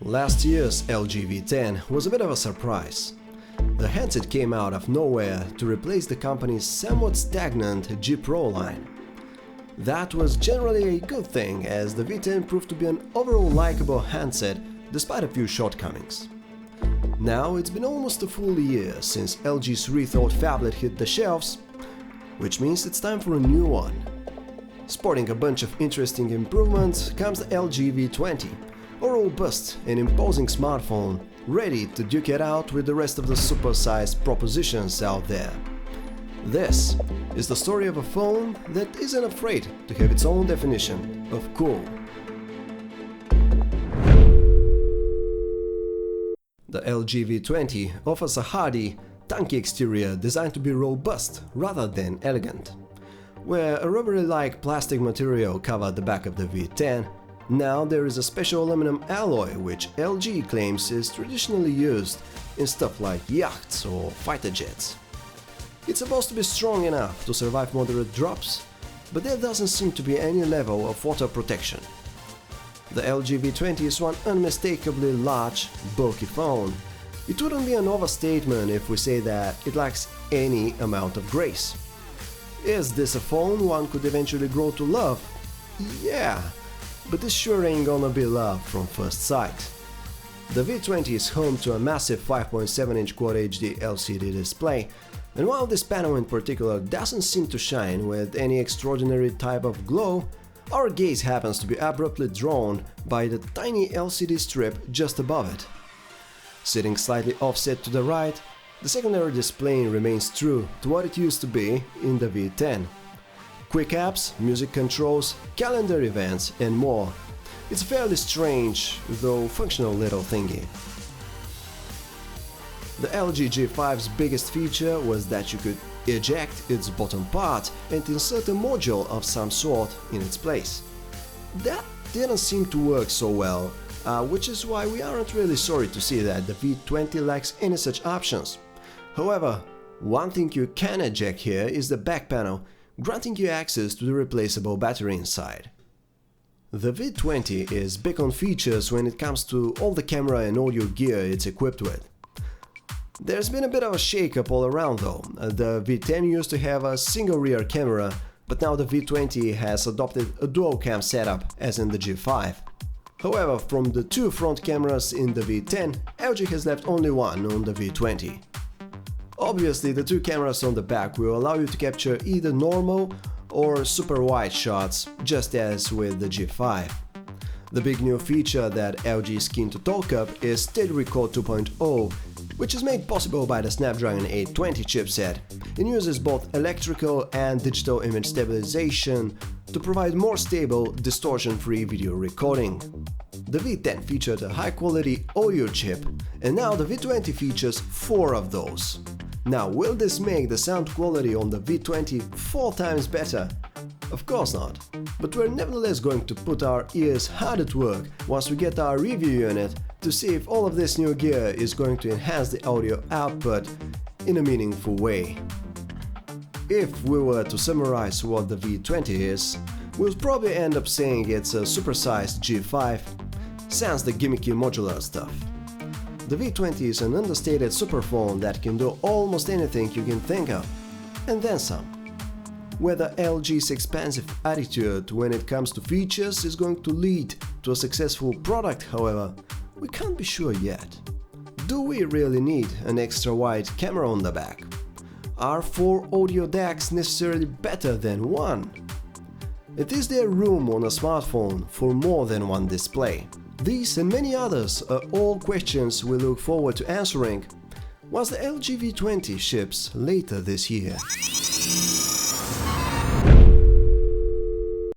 Last year's LG V10 was a bit of a surprise. The handset came out of nowhere to replace the company's somewhat stagnant G Pro line. That was generally a good thing, as the V10 proved to be an overall likable handset despite a few shortcomings. Now it's been almost a full year since LG's rethought phablet hit the shelves, which means it's time for a new one. Sporting a bunch of interesting improvements comes the LG V20, a robust and imposing smartphone ready to duke it out with the rest of the super-sized propositions out there. This is the story of a phone that isn't afraid to have its own definition of cool. The LG V20 offers a hardy, tanky exterior designed to be robust rather than elegant. Where a rubbery-like plastic material covered the back of the V10, now there is a special aluminum alloy which LG claims is traditionally used in stuff like yachts or fighter jets. It's supposed to be strong enough to survive moderate drops, but there doesn't seem to be any level of water protection. The LG V20 is one unmistakably large, bulky phone. It wouldn't be an overstatement if we say that it lacks any amount of grace. Is this a phone one could eventually grow to love? Yeah, but this sure ain't gonna be love from first sight. The V20 is home to a massive 5.7-inch Quad HD LCD display, and while this panel in particular doesn't seem to shine with any extraordinary type of glow, our gaze happens to be abruptly drawn by the tiny LCD strip just above it. Sitting slightly offset to the right, the secondary display remains true to what it used to be in the V10. Quick apps, music controls, calendar events and more. It's a fairly strange, though functional little thingy. The LG G5's biggest feature was that you could eject its bottom part and insert a module of some sort in its place. That didn't seem to work so well, which is why we aren't really sorry to see that the V20 lacks any such options. However, one thing you can eject here is the back panel, granting you access to the replaceable battery inside. The V20 is big on features when it comes to all the camera and audio gear it's equipped with. There's been a bit of a shake-up all around though. The V10 used to have a single rear camera, but now the V20 has adopted a dual cam setup as in the G5. However, from the two front cameras in the V10, LG has left only one on the V20. Obviously, the two cameras on the back will allow you to capture either normal or super wide shots, just as with the G5. The big new feature that LG is keen to talk up is Steady Record 2.0, which is made possible by the Snapdragon 820 chipset and uses both electrical and digital image stabilization to provide more stable, distortion-free video recording. The V10 featured a high-quality audio chip, and now the V20 features 4 of those. Now, will this make the sound quality on the V20 4 times better? Of course not, but we're nevertheless going to put our ears hard at work once we get our review unit to see if all of this new gear is going to enhance the audio output in a meaningful way. If we were to summarize what the V20 is, we'll probably end up saying it's a supersized G5, sans the gimmicky modular stuff. The V20 is an understated superphone that can do almost anything you can think of, and then some. Whether LG's expansive attitude when it comes to features is going to lead to a successful product, however, we can't be sure yet. Do we really need an extra wide camera on the back? Are 4 audio decks necessarily better than 1? Is there room on a smartphone for more than one display? These and many others are all questions we look forward to answering once the LG V20 ships later this year.